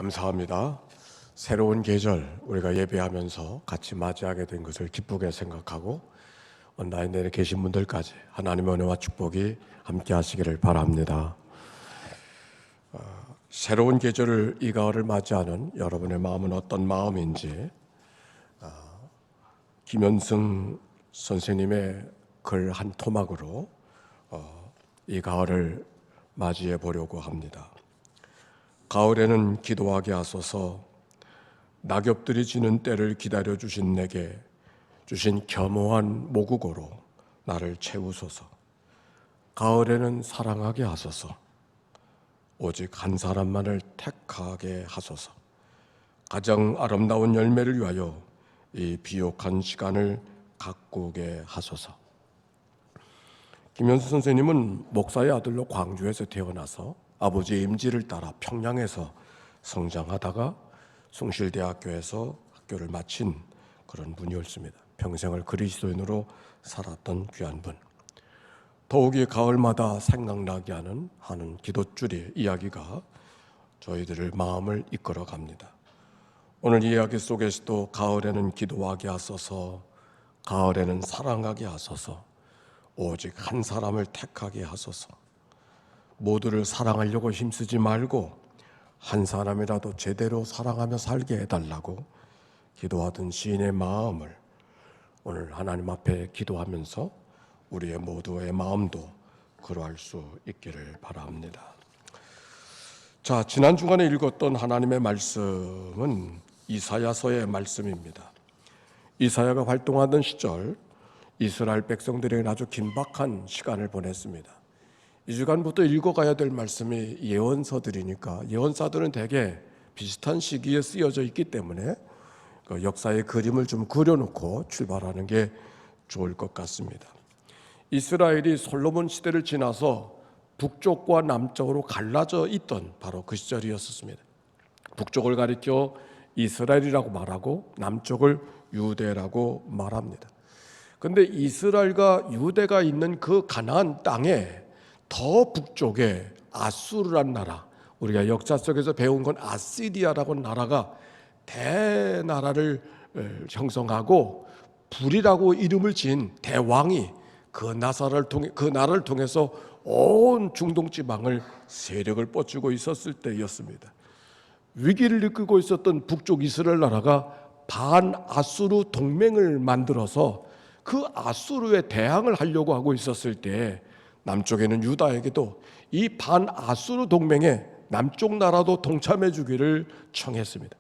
감사합니다. 새로운 계절 우리가 예배하면서 같이 맞이하게 된 것을 기쁘게 생각하고 온라인에 계신 분들까지 하나님의 은혜와 축복이 함께 하시기를 바랍니다. 새로운 계절을 이 가을을 맞이하는 여러분의 마음은 어떤 마음인지 김현승 선생님의 글 한 토막으로 이 가을을 맞이해 보려고 합니다. 가을에는 기도하게 하소서. 낙엽들이 지는 때를 기다려 주신 내게 주신 겸허한 모국어로 나를 채우소서. 가을에는 사랑하게 하소서. 오직 한 사람만을 택하게 하소서. 가장 아름다운 열매를 위하여 이 비옥한 시간을 가꾸게 하소서. 김현수 선생님은 목사의 아들로 광주에서 태어나서 아버지의 임지를 따라 평양에서 성장하다가 숭실대학교에서 학교를 마친 그런 분이었습니다. 평생을 그리스도인으로 살았던 귀한 분. 더욱이 가을마다 생각나게 하는 기도줄의 이야기가 저희들의 마음을 이끌어 갑니다. 오늘 이야기 속에서도 가을에는 기도하게 하소서, 가을에는 사랑하게 하소서, 오직 한 사람을 택하게 하소서. 모두를 사랑하려고 힘쓰지 말고 한 사람이라도 제대로 사랑하며 살게 해달라고 기도하던 시인의 마음을 오늘 하나님 앞에 기도하면서 우리의 모두의 마음도 그러할 수 있기를 바랍니다. 자, 지난 주간에 읽었던 하나님의 말씀은 이사야서의 말씀입니다. 이사야가 활동하던 시절 이스라엘 백성들에게 아주 긴박한 시간을 보냈습니다. 이 주간부터 읽어가야 될 말씀이 예언서들이니까 예언사들은 대개 비슷한 시기에 쓰여져 있기 때문에 그 역사의 그림을 좀 그려놓고 출발하는 게 좋을 것 같습니다. 이스라엘이 솔로몬 시대를 지나서 북쪽과 남쪽으로 갈라져 있던 바로 그 시절이었습니다. 북쪽을 가리켜 이스라엘이라고 말하고 남쪽을 유대라고 말합니다. 그런데 이스라엘과 유대가 있는 그 가나안 땅에 더 북쪽에 아수르란 나라, 우리가 역사 속에서 배운 건 아시리아라고 나라가 대나라를 형성하고 불이라고 이름을 지은 대왕이 그 나라를 통해서 온 중동 지방을 세력을 뻗치고 있었을 때였습니다. 위기를 느끼고 있었던 북쪽 이스라엘 나라가 반아수르 동맹을 만들어서 그 아수르에 대항을 하려고 하고 있었을 때 남쪽에는 유다에게도 이 반아수르 동맹에 남쪽 나라도 동참해 주기를 청했습니다.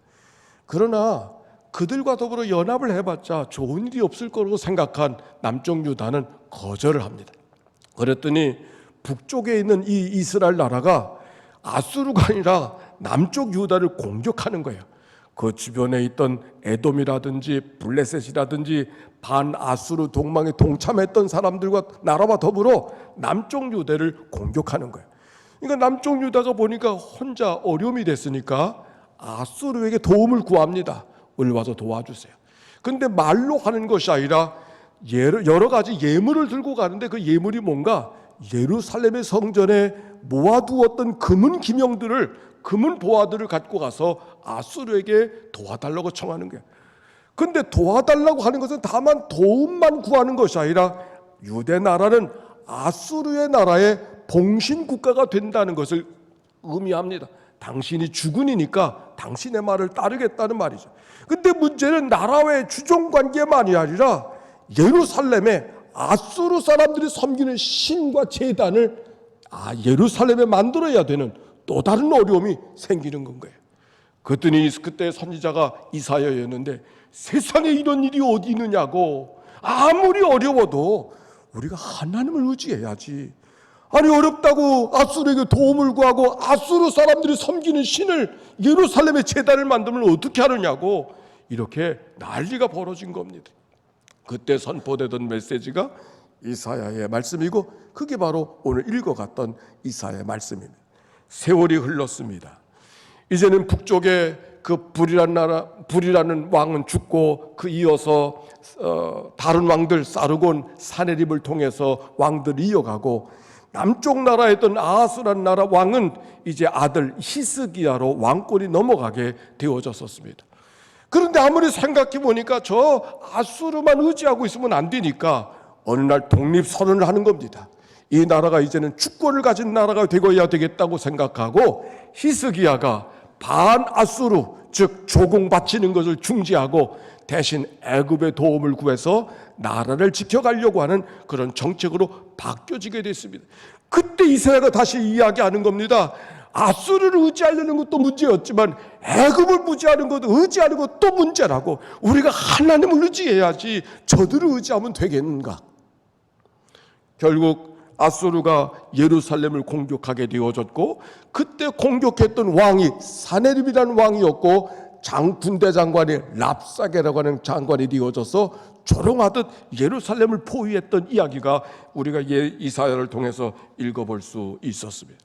그러나 그들과 더불어 연합을 해봤자 좋은 일이 없을 거라고 생각한 남쪽 유다는 거절을 합니다. 그랬더니 북쪽에 있는 이 이스라엘 나라가 아수르가 아니라 남쪽 유다를 공격하는 거예요. 그 주변에 있던 에돔이라든지 블레셋이라든지 반아수르 동맹에 동참했던 사람들과 나라와 더불어 남쪽 유대를 공격하는 거예요. 그러니까 남쪽 유다가 보니까 혼자 어려움이 됐으니까 아수르에게 도움을 구합니다. 와서 도와주세요. 그런데 말로 하는 것이 아니라 여러 가지 예물을 들고 가는데 그 예물이 뭔가 예루살렘의 성전에 모아두었던 금은 기명들을, 금은 보화들을 갖고 가서 아수르에게 도와달라고 청하는 거예요. 그런데 도와달라고 하는 것은 다만 도움만 구하는 것이 아니라 유대 나라는 아수르의 나라의 봉신 국가가 된다는 것을 의미합니다. 당신이 주군이니까 당신의 말을 따르겠다는 말이죠. 근데 문제는 나라와의 주종관계만이 아니라 예루살렘에 아수르 사람들이 섬기는 신과 제단을 예루살렘에 만들어야 되는 또 다른 어려움이 생기는 건 거예요. 그랬더니 그때 선지자가 이사야였는데 세상에 이런 일이 어디 있느냐고. 아무리 어려워도 우리가 하나님을 의지해야지. 아니 어렵다고 아수르에게 도움을 구하고 아수르 사람들이 섬기는 신을 예루살렘의 제단을 만들면 어떻게 하느냐고 이렇게 난리가 벌어진 겁니다. 그때 선포되던 메시지가 이사야의 말씀이고 그게 바로 오늘 읽어갔던 이사야의 말씀입니다. 세월이 흘렀습니다. 이제는 북쪽에 그 불이라는 왕은 죽고 그 이어서 다른 왕들 사르곤 사네립을 통해서 왕들이 이어가고 남쪽 나라에 있던 아하스라는 나라 왕은 이제 아들 히스기야로 왕권이 넘어가게 되어졌었습니다. 그런데 아무리 생각해 보니까 저 아수르만 의지하고 있으면 안 되니까 어느 날 독립선언을 하는 겁니다. 이 나라가 이제는 주권을 가진 나라가 되어야 되겠다고 생각하고 히스기야가 반아수르, 즉 조공 바치는 것을 중지하고 대신 애굽의 도움을 구해서 나라를 지켜가려고 하는 그런 정책으로 바뀌어지게 됐습니다. 그때 이사야가 다시 이야기하는 겁니다. 아수르를 의지하려는 것도 문제였지만 애굽을 의지하는 것도 문제라고. 우리가 하나님을 의지해야지 저들을 의지하면 되겠는가. 결국 아수르가 예루살렘을 공격하게 되어졌고, 그때 공격했던 왕이 사네립이라는 왕이었고, 군대 장관이 랍사게라고 하는 장관이 되어져서 조롱하듯 예루살렘을 포위했던 이야기가 우리가 이사야를 통해서 읽어볼 수 있었습니다.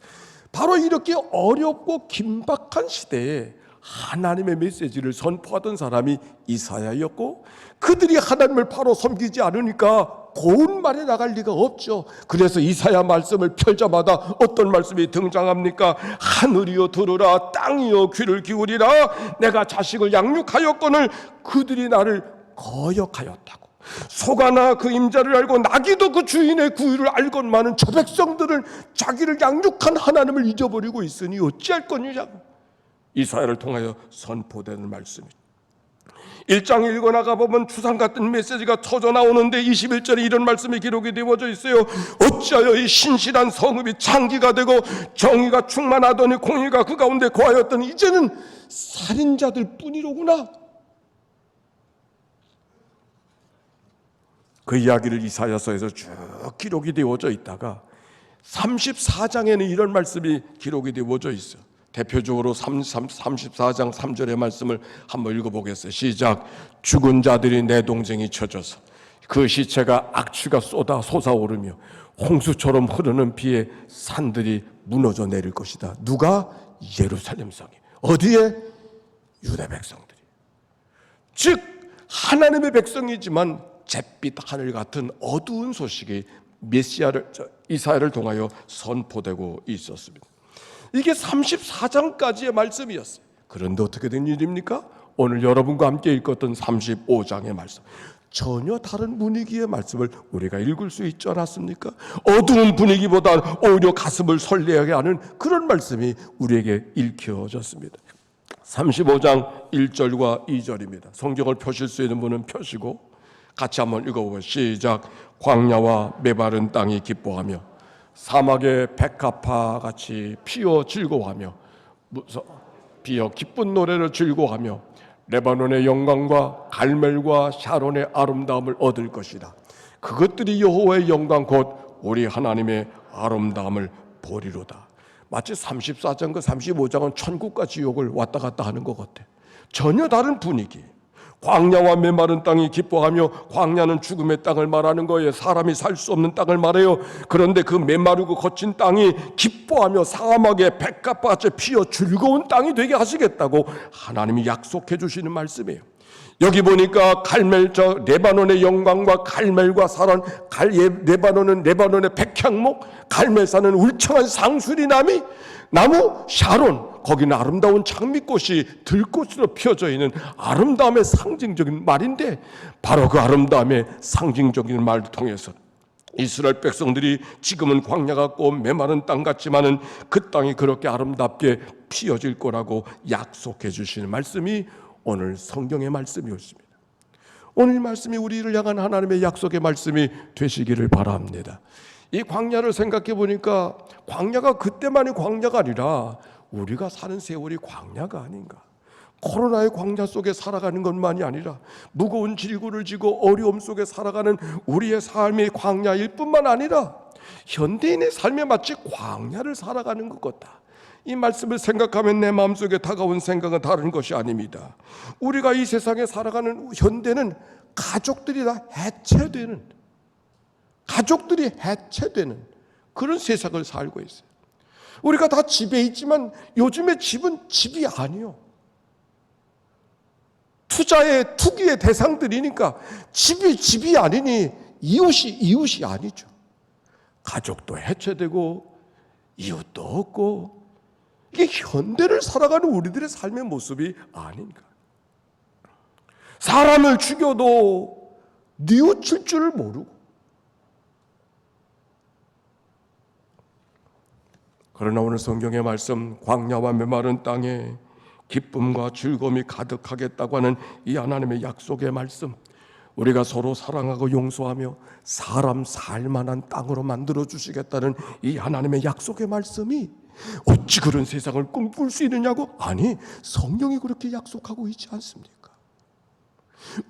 바로 이렇게 어렵고 긴박한 시대에 하나님의 메시지를 선포하던 사람이 이사야였고, 그들이 하나님을 바로 섬기지 않으니까 고운 말에 나갈 리가 없죠. 그래서 이사야 말씀을 펼자마다 어떤 말씀이 등장합니까? 하늘이여 들으라, 땅이여 귀를 기울이라. 내가 자식을 양육하였거늘 그들이 나를 거역하였다고. 소가나 그 임자를 알고 나귀도 그 주인의 구유를 알건만은 저 백성들은 자기를 양육한 하나님을 잊어버리고 있으니 어찌할 거냐고 이사야를 통하여 선포되는 말씀입니다. 1장 읽어나가 보면 추상 같은 메시지가 터져 나오는데 21절에 이런 말씀이 기록이 되어져 있어요. 어찌하여 이 신실한 성읍이 창기가 되고 정의가 충만하더니 공의가 그 가운데 거하였더니 이제는 살인자들 뿐이로구나. 그 이야기를 이사야서에서 쭉 기록이 되어져 있다가 34장에는 이런 말씀이 기록이 되어져 있어요. 대표적으로 34장 3절의 말씀을 한번 읽어보겠어요. 시작. 죽은 자들이 내 동쟁이 쳐져서 그 시체가 악취가 쏟아오르며 홍수처럼 흐르는 비에 산들이 무너져 내릴 것이다. 누가? 예루살렘 성이. 어디에? 유대 백성들이. 즉 하나님의 백성이지만 잿빛 하늘 같은 어두운 소식이 이사야를 통하여 선포되고 있었습니다. 이게 34장까지의 말씀이었어요. 그런데 어떻게 된 일입니까? 오늘 여러분과 함께 읽었던 35장의 말씀, 전혀 다른 분위기의 말씀을 우리가 읽을 수 있지 않았습니까? 어두운 분위기보다 오히려 가슴을 설레게 하는 그런 말씀이 우리에게 읽혀졌습니다. 35장 1절과 2절입니다. 성경을 펴실 수 있는 분은 펴시고 같이 한번 읽어보세요. 시작. 광야와 메마른 땅이 기뻐하며 사막의 백합화 같이 피어 즐거워하며 피어 기쁜 노래를 즐거워하며 레바논의 영광과 갈멜과 샤론의 아름다움을 얻을 것이다. 그것들이 여호와의 영광 곧 우리 하나님의 아름다움을 보리로다. 마치 34장과 35장은 천국과 지옥을 왔다 갔다 하는 것 같아. 전혀 다른 분위기. 광야와 메마른 땅이 기뻐하며, 광야는 죽음의 땅을 말하는 거예요. 사람이 살 수 없는 땅을 말해요. 그런데 그 메마르고 거친 땅이 기뻐하며 사막의 백합밭에 피어 즐거운 땅이 되게 하시겠다고 하나님이 약속해 주시는 말씀이에요. 여기 보니까 레바논의 영광과 갈멜과 사란, 레바논은 레바논의 백향목, 갈멜산은 울창한 상수리 나무, 샤론, 거기는 아름다운 장미꽃이 들꽃으로 피어져 있는 아름다움의 상징적인 말인데, 바로 그 아름다움의 상징적인 말을 통해서 이스라엘 백성들이 지금은 광야 같고 메마른 땅 같지만은 그 땅이 그렇게 아름답게 피어질 거라고 약속해 주시는 말씀이 오늘 성경의 말씀이었습니다. 오늘 말씀이 우리를 향한 하나님의 약속의 말씀이 되시기를 바랍니다. 이 광야를 생각해 보니까 광야가 그때만이 광야가 아니라 우리가 사는 세월이 광야가 아닌가. 코로나의 광야 속에 살아가는 것만이 아니라 무거운 질구를 지고 어려움 속에 살아가는 우리의 삶이 광야일 뿐만 아니라 현대인의 삶에 마치 광야를 살아가는 것 같다. 이 말씀을 생각하면 내 마음속에 다가온 생각은 다른 것이 아닙니다. 우리가 이 세상에 살아가는 현대는 가족들이 다 해체되는 그런 세상을 살고 있어요. 우리가 다 집에 있지만 요즘의 집은 집이 아니요. 투기의 대상들이니까 집이 아니니 이웃이 아니죠. 가족도 해체되고 이웃도 없고, 이게 현대를 살아가는 우리들의 삶의 모습이 아닌가. 사람을 죽여도 뉘우칠 줄을 모르고, 그러나 오늘 성경의 말씀, 광야와 메마른 땅에 기쁨과 즐거움이 가득하겠다고 하는 이 하나님의 약속의 말씀, 우리가 서로 사랑하고 용서하며 사람 살만한 땅으로 만들어 주시겠다는 이 하나님의 약속의 말씀이 어찌 그런 세상을 꿈꿀 수 있느냐고? 아니, 성경이 그렇게 약속하고 있지 않습니까?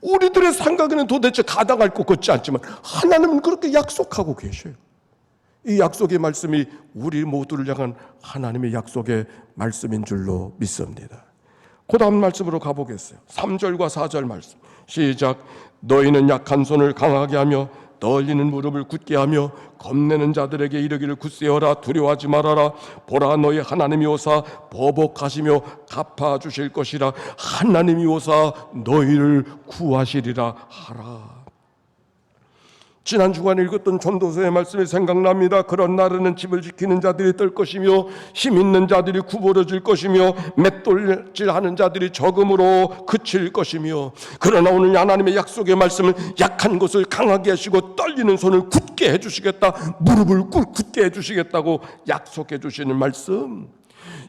우리들의 생각에는 도대체 가당할 것 같지 않지만 하나님은 그렇게 약속하고 계셔요. 이 약속의 말씀이 우리 모두를 향한 하나님의 약속의 말씀인 줄로 믿습니다. 그 다음 말씀으로 가보겠어요. 3절과 4절 말씀 시작. 너희는 약한 손을 강하게 하며 떨리는 무릎을 굳게 하며 겁내는 자들에게 이르기를 굳세어라, 두려워하지 말아라. 보라, 너희 하나님이 오사 보복하시며 갚아주실 것이라. 하나님이 오사 너희를 구하시리라 하라. 지난 주간에 읽었던 전도서의 말씀이 생각납니다. 그런 날에는 집을 지키는 자들이 뜰 것이며 힘 있는 자들이 구부러질 것이며 맷돌질하는 자들이 적음으로 그칠 것이며, 그러나 오늘 하나님의 약속의 말씀은 약한 것을 강하게 하시고 떨리는 손을 굳게 해주시겠다, 무릎을 굳게 해주시겠다고 약속해 주시는 말씀.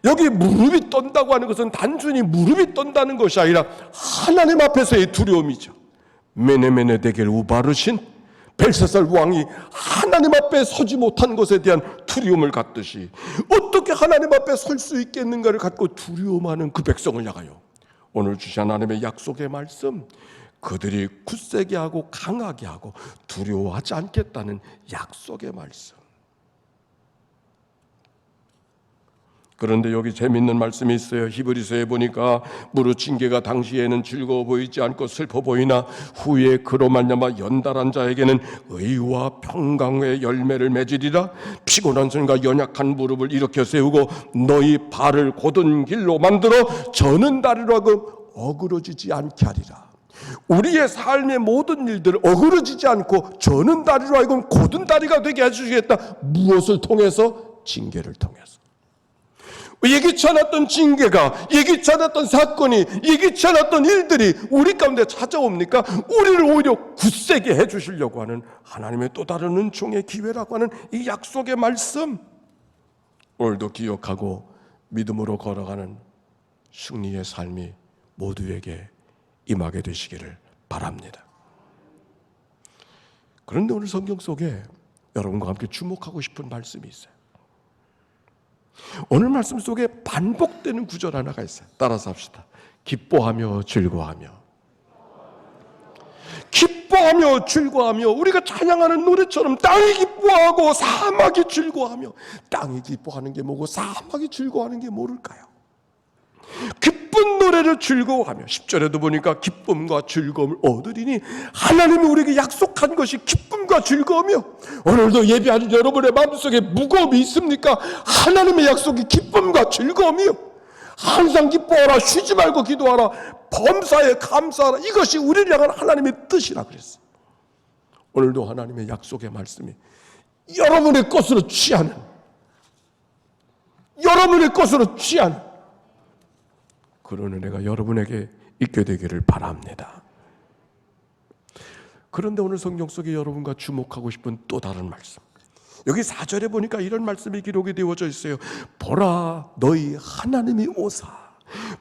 여기 무릎이 떤다고 하는 것은 단순히 무릎이 떤다는 것이 아니라 하나님 앞에서의 두려움이죠. 메네메네 데겔 우바르신 벨사살 왕이 하나님 앞에 서지 못한 것에 대한 두려움을 갖듯이 어떻게 하나님 앞에 설 수 있겠는가를 갖고 두려움하는 그 백성을 향하여 오늘 주신 하나님의 약속의 말씀, 그들이 굳세게 하고 강하게 하고 두려워하지 않겠다는 약속의 말씀. 그런데 여기 재미있는 말씀이 있어요. 히브리서에 보니까 무릇 징계가 당시에는 즐거워 보이지 않고 슬퍼 보이나 후에 그로 말미암아 연달한 자에게는 의와 평강의 열매를 맺으리라. 피곤한 손과 연약한 무릎을 일으켜 세우고 너희 발을 곧은 길로 만들어 저는 다리로 하고 어그러지지 않게 하리라. 우리의 삶의 모든 일들을 어그러지지 않고 저는 다리로 하여금 곧은 다리가 되게 해주시겠다. 무엇을 통해서? 징계를 통해서. 예기치 않았던 징계가, 예기치 않았던 사건이, 예기치 않았던 일들이 우리 가운데 찾아옵니까? 우리를 오히려 굳세게 해주시려고 하는 하나님의 또 다른 은총의 기회라고 하는 이 약속의 말씀, 오늘도 기억하고 믿음으로 걸어가는 승리의 삶이 모두에게 임하게 되시기를 바랍니다. 그런데 오늘 성경 속에 여러분과 함께 주목하고 싶은 말씀이 있어요. 오늘 말씀 속에 반복되는 구절 하나가 있어요. 따라서 합시다. 기뻐하며 즐거워하며. 기뻐하며 즐거워하며. 우리가 찬양하는 노래처럼 땅이 기뻐하고 사막이 즐거워하며. 땅이 기뻐하는 게 뭐고 사막이 즐거워하는 게 뭐일까요? 기쁜 노래를 즐거워하며. 10절에도 보니까 기쁨과 즐거움을 얻으리니, 하나님이 우리에게 약속한 것이 기쁨과 즐거움이요. 오늘도 예배하는 여러분의 마음속에 무거움이 있습니까? 하나님의 약속이 기쁨과 즐거움이요. 항상 기뻐하라, 쉬지 말고 기도하라, 범사에 감사하라. 이것이 우리를 향한 하나님의 뜻이라 그랬어요. 오늘도 하나님의 약속의 말씀이 여러분의 것으로 취하는, 여러분의 것으로 취하는 그런 은혜가 여러분에게 있게 되기를 바랍니다. 그런데 오늘 성경 속에 여러분과 주목하고 싶은 또 다른 말씀, 여기 4절에 보니까 이런 말씀이 기록이 되어져 있어요. 보라, 너희 하나님이 오사.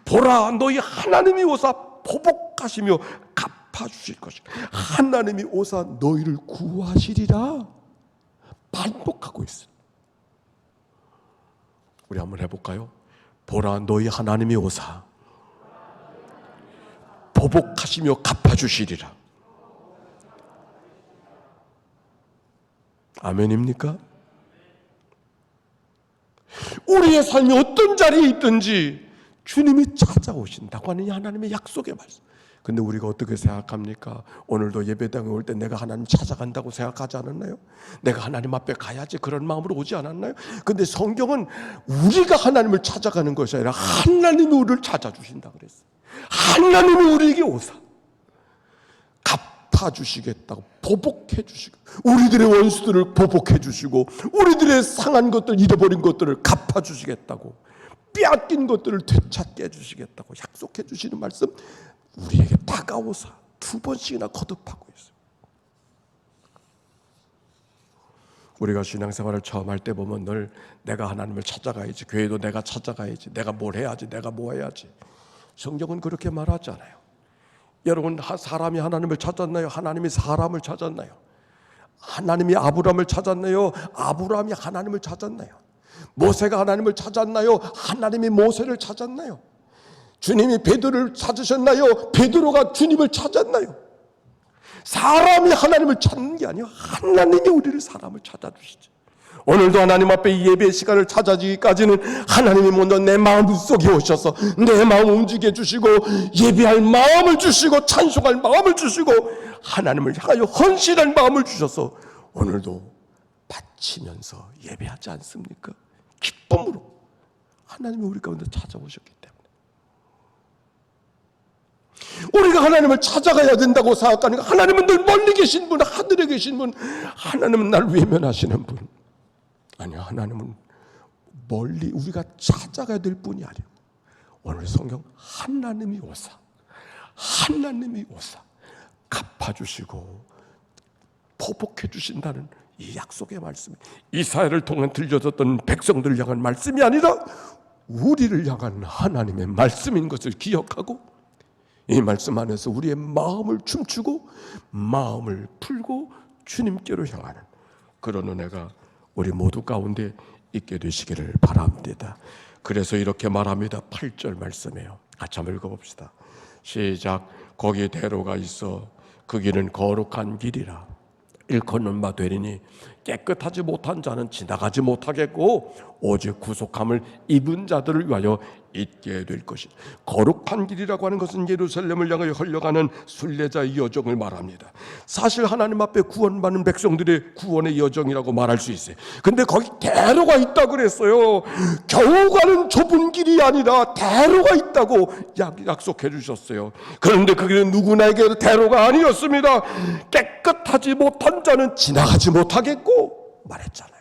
보라, 너희 하나님이 오사 보복하시며 갚아주실 것이다. 하나님이 오사 너희를 구하시리라. 반복하고 있어요. 우리 한번 해볼까요? 보라, 너희 하나님이 오사 보복하시며 갚아주시리라. 아멘입니까? 우리의 삶이 어떤 자리에 있든지 주님이 찾아오신다고 하는 하나님의 약속의 말씀. 근데 우리가 어떻게 생각합니까? 오늘도 예배당에 올 때 내가 하나님 찾아간다고 생각하지 않았나요? 내가 하나님 앞에 가야지 그런 마음으로 오지 않았나요? 근데 성경은 우리가 하나님을 찾아가는 것이 아니라 하나님이 우리를 찾아주신다 그랬어요. 하나님이 우리에게 오사 갚아주시겠다고, 보복해 주시고, 우리들의 원수들을 보복해 주시고, 우리들의 상한 것들, 잃어버린 것들을 갚아주시겠다고, 빼앗긴 것들을 되찾게 해주시겠다고 약속해 주시는 말씀, 우리에게 다가오사 두 번씩이나 거듭하고 있어요. 우리가 신앙생활을 처음 할 때 보면 늘 내가 하나님을 찾아가야지, 교회도 내가 찾아가야지, 내가 뭘 해야지, 내가 뭐 해야지. 성경은 그렇게 말하잖아요. 여러분, 사람이 하나님을 찾았나요? 하나님이 사람을 찾았나요? 하나님이 아브라함을 찾았나요? 아브라함이 하나님을 찾았나요? 모세가 하나님을 찾았나요? 하나님이 모세를 찾았나요? 주님이 베드로를 찾으셨나요? 베드로가 주님을 찾았나요? 사람이 하나님을 찾는 게 아니에요. 하나님이 우리를, 사람을 찾아주시죠. 오늘도 하나님 앞에 이 예배 시간을 찾아지기까지는 하나님이 먼저 내 마음 속에 오셔서 내 마음을 움직여 주시고, 예배할 마음을 주시고, 찬송할 마음을 주시고, 하나님을 향하여 헌신할 마음을 주셔서 오늘도 바치면서 예배하지 않습니까? 기쁨으로 하나님이 우리 가운데 찾아오셨기 때문에 우리가 하나님을 찾아가야 된다고 생각하니까, 하나님은 늘 멀리 계신 분, 하늘에 계신 분, 하나님은 날 외면하시는 분. 아니요, 하나님은 멀리 우리가 찾아가야 될 분이 아니에요. 오늘 성경, 하나님이 오사 갚아주시고 보복해 주신다는 이 약속의 말씀이 이사야를 통해 들려졌던 백성들을 향한 말씀이 아니라 우리를 향한 하나님의 말씀인 것을 기억하고, 이 말씀 안에서 우리의 마음을 춤추고 마음을 풀고 주님께로 향하는 그런 은혜가 우리 모두 가운데 있게 되시기를 바랍니다. 그래서 이렇게 말합니다. 8절 말씀이에요. 같이 한번 읽어봅시다. 시작. 거기에 대로가 있어 그 길은 거룩한 길이라. 일컫는 바 되리니 깨끗하지 못한 자는 지나가지 못하겠고 오직 구속함을 입은 자들을 위하여 있게 될 것이다. 거룩한 길이라고 하는 것은 예루살렘을 향하여 흘러가는 순례자의 여정을 말합니다. 사실 하나님 앞에 구원받는 백성들의 구원의 여정이라고 말할 수 있어요. 근데 거기 대로가 있다고 그랬어요. 겨우 가는 좁은 길이 아니라 대로가 있다고 약속해 주셨어요. 그런데 그 길은 누구나에게도 대로가 아니었습니다. 깨끗하지 못한 자는 지나가지 못하겠고 말했잖아요.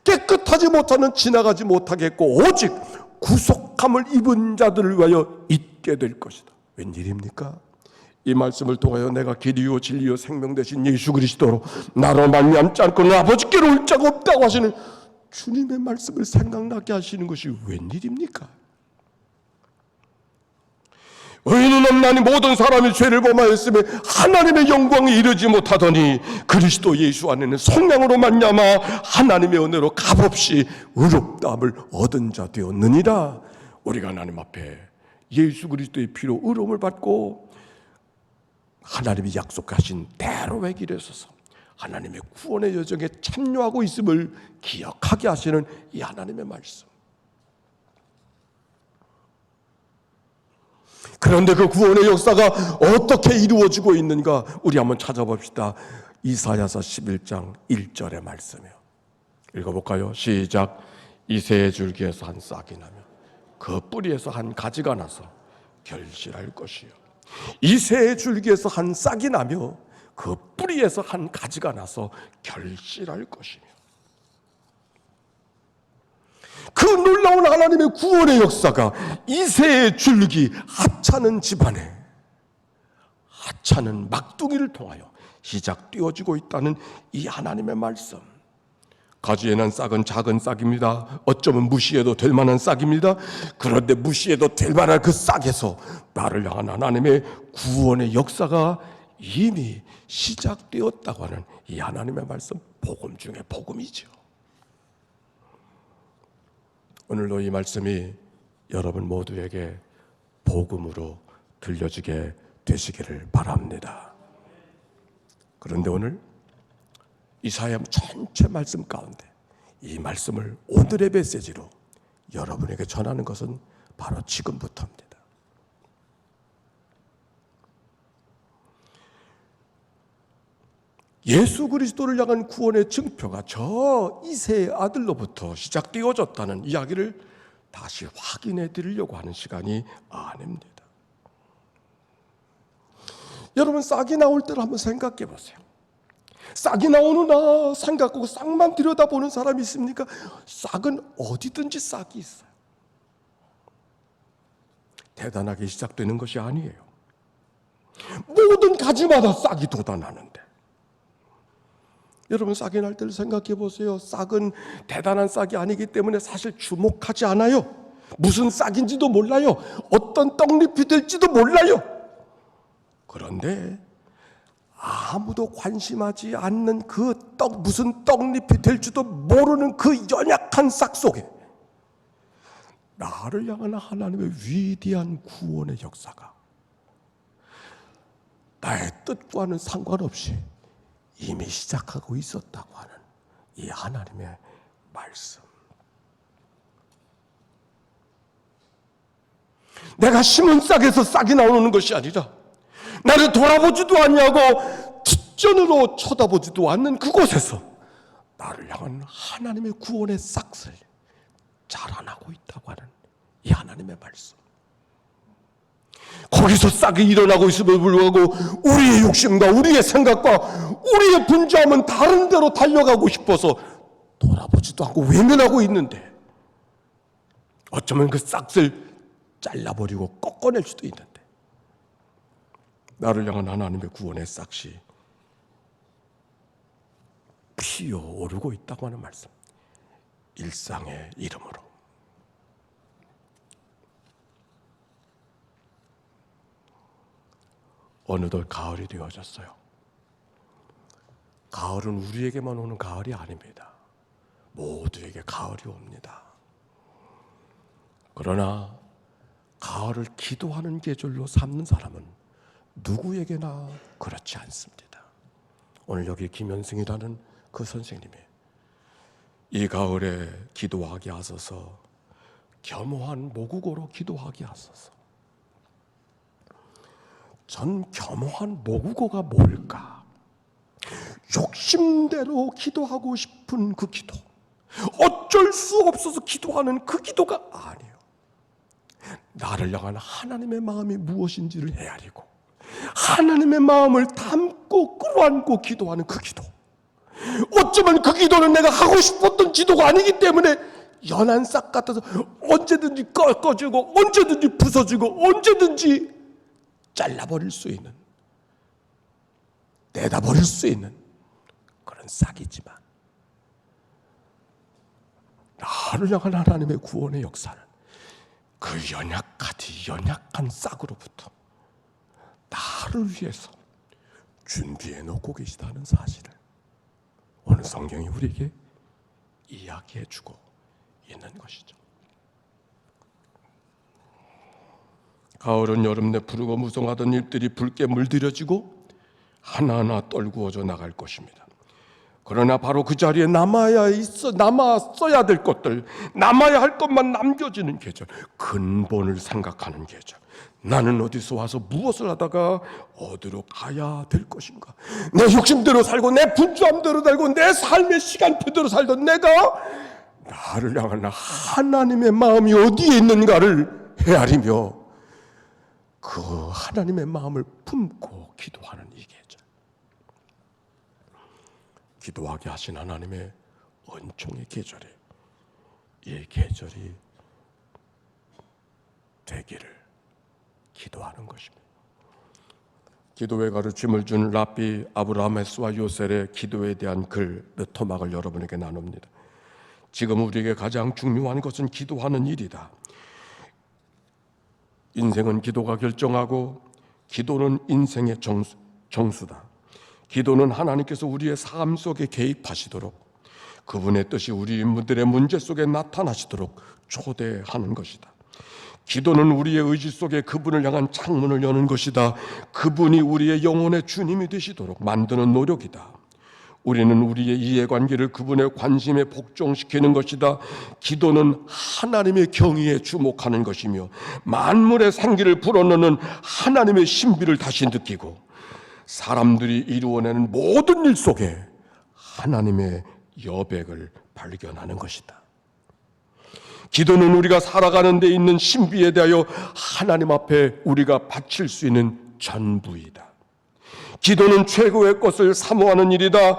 깨끗하지 못하는 지나가지 못하겠고 오직 구속함을 입은 자들을 위하여 있게 될 것이다. 웬일입니까? 이 말씀을 통하여 내가 길이요 진리요 생명 되신 예수 그리스도로 나로 말미암지 않고는 아버지께로 올 자가 없다고 하시는 주님의 말씀을 생각나게 하시는 것이 웬일입니까? 의인은 없나니 모든 사람이 죄를 범하였으며 하나님의 영광에 이르지 못하더니 그리스도 예수 안에는 성령으로 말미암아 하나님의 은혜로 값없이 의롭다함을 얻은 자 되었느니라. 우리가 하나님 앞에 예수 그리스도의 피로 의로움을 받고 하나님이 약속하신 대로의 길에 서서 하나님의 구원의 여정에 참여하고 있음을 기억하게 하시는 이 하나님의 말씀. 그런데 그 구원의 역사가 어떻게 이루어지고 있는가 우리 한번 찾아봅시다. 이사야서 11장 1절의 말씀이에요. 읽어볼까요? 시작. 이새의 줄기에서 한 싹이 나며 그 뿌리에서 한 가지가 나서 결실할 것이요. 이새의 줄기에서 한 싹이 나며 그 뿌리에서 한 가지가 나서 결실할 것이며, 그 놀라운 하나님의 구원의 역사가 이새의 줄기, 하찮은 집안에, 하찮은 막둥이를 통하여 시작되어지고 있다는 이 하나님의 말씀. 가지에 난 싹은 작은 싹입니다. 어쩌면 무시해도 될 만한 싹입니다. 그런데 무시해도 될 만한 그 싹에서 나를 향한 하나님의 구원의 역사가 이미 시작되었다고 하는 이 하나님의 말씀, 복음 중에 복음이죠. 오늘도 이 말씀이 여러분 모두에게 복음으로 들려지게 되시기를 바랍니다. 그런데 오늘 이사야 전체 말씀 가운데 이 말씀을 오늘의 메시지로 여러분에게 전하는 것은 바로 지금부터입니다. 예수 그리스도를 향한 구원의 증표가 저 이새의 아들로부터 시작되어졌다는 이야기를 다시 확인해 드리려고 하는 시간이 아닙니다. 여러분, 싹이 나올 때를 한번 생각해 보세요. 싹이 나오느나 생각하고 싹만 들여다보는 사람이 있습니까? 싹은 어디든지 싹이 있어요. 대단하게 시작되는 것이 아니에요. 모든 가지마다 싹이 돋아나는데, 여러분, 싹이 날 때를 생각해 보세요. 싹은 대단한 싹이 아니기 때문에 사실 주목하지 않아요. 무슨 싹인지도 몰라요. 어떤 떡잎이 될지도 몰라요. 그런데 아무도 관심하지 않는 무슨 떡잎이 될지도 모르는 그 연약한 싹 속에 나를 향한 하나님의 위대한 구원의 역사가 나의 뜻과는 상관없이 이미 시작하고 있었다고 하는 이 하나님의 말씀. 내가 심은 싹에서 싹이 나오는 것이 아니라 나를 돌아보지도 아니하고 뒷전으로 쳐다보지도 않는 그곳에서 나를 향한 하나님의 구원의 싹을 자라나고 있다고 하는 이 하나님의 말씀. 거기서 싹이 일어나고 있음을 불구하고 우리의 욕심과 우리의 생각과 우리의 분주함은 다른 데로 달려가고 싶어서 돌아보지도 않고 외면하고 있는데, 어쩌면 그 싹을 잘라버리고 꺾어낼 수도 있는데, 나를 향한 하나님의 구원의 싹이 피어오르고 있다고 하는 말씀. 일상의 이름으로. 어느덧 가을이 되어졌어요. 가을은 우리에게만 오는 가을이 아닙니다. 모두에게 가을이 옵니다. 그러나 가을을 기도하는 계절로 삼는 사람은 누구에게나 그렇지 않습니다. 오늘 여기 김현승이라는 그 선생님이 이 가을에 기도하게 하소서, 겸허한 모국어로 기도하게 하소서. 전 겸허한 모국어가 뭘까? 욕심대로 기도하고 싶은 그 기도, 어쩔 수 없어서 기도하는 그 기도가 아니에요. 나를 향한 하나님의 마음이 무엇인지를 헤아리고 하나님의 마음을 담고 끌어안고 기도하는 그 기도. 어쩌면 그 기도는 내가 하고 싶었던 기도가 아니기 때문에 연한 싹 같아서 언제든지 꺾어지고 언제든지 부서지고 언제든지 잘라버릴 수 있는, 내다버릴 수 있는 그런 싹이지만, 나를 향한 하나님의 구원의 역사는 그 연약한 싹으로부터 나를 위해서 준비해 놓고 계시다는 사실을 오늘 성경이 우리에게 이야기해 주고 있는 것이죠. 가을은 여름 내 푸르고 무성하던 잎들이 붉게 물들여지고 하나하나 떨구어져 나갈 것입니다. 그러나 바로 그 자리에 남았어야 될 것들, 남아야 할 것만 남겨지는 계절, 근본을 생각하는 계절. 나는 어디서 와서 무엇을 하다가 어디로 가야 될 것인가? 내 욕심대로 살고 내 분주함대로 살고 내 삶의 시간표대로 살던 내가 나를 향한 하나님의 마음이 어디에 있는가를 헤아리며 그 하나님의 마음을 품고 기도하는 이 계절, 기도하게 하신 하나님의 은총의 계절에 이 계절이 되기를 기도하는 것입니다. 기도의 가르침을 준 랍비 아브라함 헤스와 요셀의 기도에 대한 글 몇 토막을 여러분에게 나눕니다. 지금 우리에게 가장 중요한 것은 기도하는 일이다. 인생은 기도가 결정하고 기도는 인생의 정수다. 기도는 하나님께서 우리의 삶 속에 개입하시도록, 그분의 뜻이 우리 인물들의 문제 속에 나타나시도록 초대하는 것이다. 기도는 우리의 의지 속에 그분을 향한 창문을 여는 것이다. 그분이 우리의 영혼의 주님이 되시도록 만드는 노력이다. 우리는 우리의 이해관계를 그분의 관심에 복종시키는 것이다. 기도는 하나님의 경의에 주목하는 것이며 만물의 생기를 불어넣는 하나님의 신비를 다시 느끼고 사람들이 이루어내는 모든 일 속에 하나님의 여백을 발견하는 것이다. 기도는 우리가 살아가는 데 있는 신비에 대하여 하나님 앞에 우리가 바칠 수 있는 전부이다. 기도는 최고의 것을 사모하는 일이다.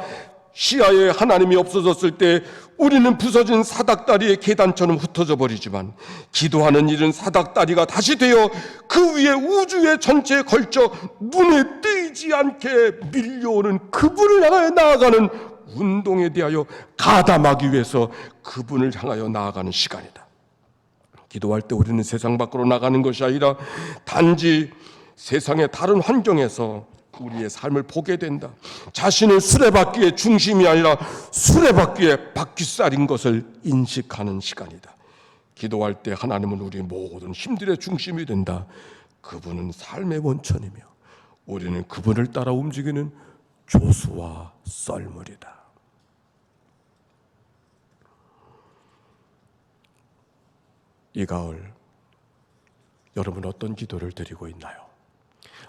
시야에 하나님이 없어졌을 때 우리는 부서진 사닥다리의 계단처럼 흩어져 버리지만, 기도하는 일은 사닥다리가 다시 되어 그 위에 우주의 전체에 걸쳐 눈에 띄지 않게 밀려오는 그분을 향하여 나아가는 운동에 대하여 가담하기 위해서 그분을 향하여 나아가는 시간이다. 기도할 때 우리는 세상 밖으로 나가는 것이 아니라 단지 세상의 다른 환경에서 우리의 삶을 보게 된다. 자신은 수레바퀴의 중심이 아니라 수레바퀴의 바퀴살인 것을 인식하는 시간이다. 기도할 때 하나님은 우리 모든 힘들의 중심이 된다. 그분은 삶의 원천이며 우리는 그분을 따라 움직이는 조수와 썰물이다. 이 가을 여러분 어떤 기도를 드리고 있나요?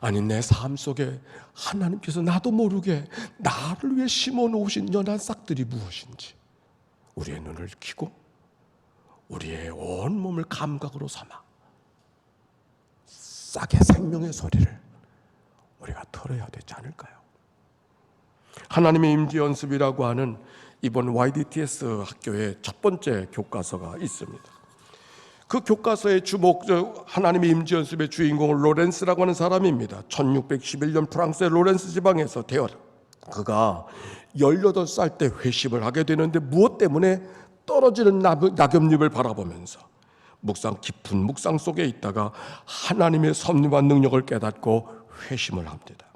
아니, 내 삶 속에 하나님께서 나도 모르게 나를 위해 심어놓으신 연한 싹들이 무엇인지 우리의 눈을 켜고 우리의 온몸을 감각으로 삼아 싹의 생명의 소리를 우리가 들어야 되지 않을까요? 하나님의 임재 연습이라고 하는 이번 YDTS 학교의 첫 번째 교과서가 있습니다. 그 교과서의 하나님의 임재 연습의 주인공은 로렌스라고 하는 사람입니다. 1611년 프랑스의 로렌스 지방에서 태어나 그가 18살 때 회심을 하게 되는데, 무엇 때문에? 떨어지는 낙엽잎을 바라보면서 깊은 묵상 속에 있다가 하나님의 섭리와 능력을 깨닫고 회심을 합니다.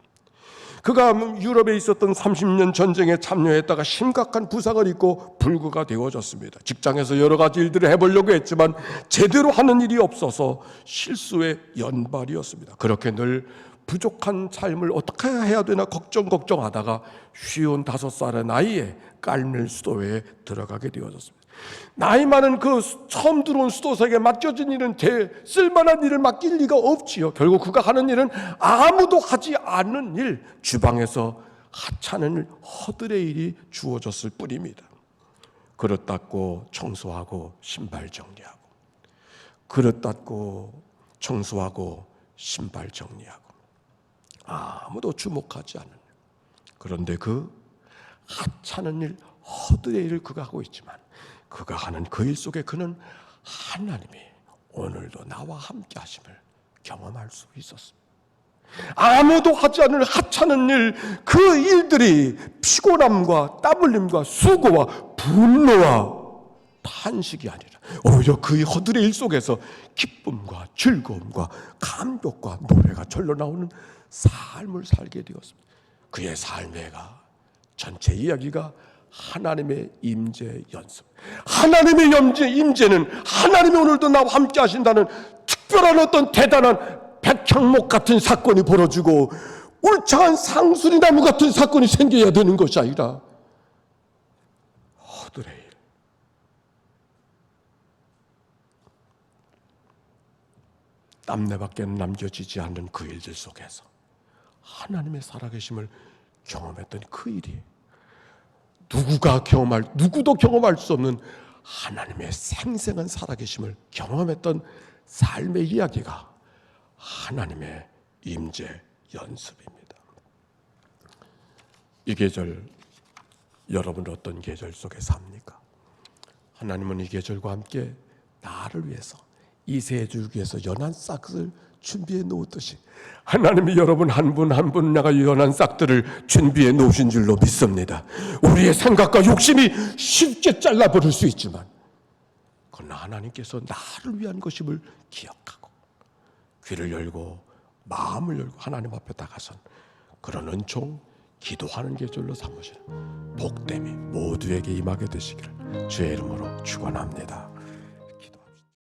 그가 유럽에 있었던 30년 전쟁에 참여했다가 심각한 부상을 입고 불구가 되어졌습니다. 직장에서 여러 가지 일들을 해보려고 했지만 제대로 하는 일이 없어서 실수의 연발이었습니다. 그렇게 늘 부족한 삶을 어떻게 해야 되나 걱정하다가 55살의 나이에 깔멜 수도회에 들어가게 되어졌습니다. 나이 많은 그 처음 들어온 수도사에게 맡겨진 일은 쓸만한 일을 맡길 리가 없지요. 결국 그가 하는 일은 아무도 하지 않는 일, 주방에서 하찮은 허들의 일이 주어졌을 뿐입니다. 그릇 닦고 청소하고 신발 정리하고, 그릇 닦고 청소하고 신발 정리하고, 아무도 주목하지 않는 일. 그런데 그 하찮은 일, 허들의 일을 그가 하고 있지만 그가 하는 그 일 속에 그는 하나님이 오늘도 나와 함께 하심을 경험할 수 있었습니다. 아무도 하지 않을 하찮은 일, 그 일들이 피곤함과 땀 흘림과 수고와 분노와 탄식이 아니라 오히려 그 허들의 일 속에서 기쁨과 즐거움과 감격과 노래가 절로 나오는 삶을 살게 되었습니다. 그의 삶의가 전체 이야기가 하나님의 임재 연습. 하나님의 임재는 하나님이 오늘도 나와 함께 하신다는 특별한 어떤 대단한 백향목 같은 사건이 벌어지고 울창한 상수리나무 같은 사건이 생겨야 되는 것이 아니라 허들의 일, 땀내밖에 남겨지지 않는 그 일들 속에서 하나님의 살아계심을 경험했던 그 일이 누구도 경험할 수 없는 하나님의 생생한 살아계심을 경험했던 삶의 이야기가 하나님의 임재 연습입니다. 이 계절, 여러분은 어떤 계절 속에 삽니까? 하나님은 이 계절과 함께 나를 위해서, 이 세 줄기에서 연한 싹을 준비해 놓았듯이 하나님이 여러분 한 분 한 분 나가 연한 싹들을 준비해 놓으신 줄로 믿습니다. 우리의 생각과 욕심이 쉽게 잘라버릴 수 있지만 그러나 하나님께서 나를 위한 것임을 기억하고 귀를 열고 마음을 열고 하나님 앞에 다가선 그런 은총, 기도하는 계절로 삼으시는 복됨이 모두에게 임하게 되시기를 주의 이름으로 축원합니다.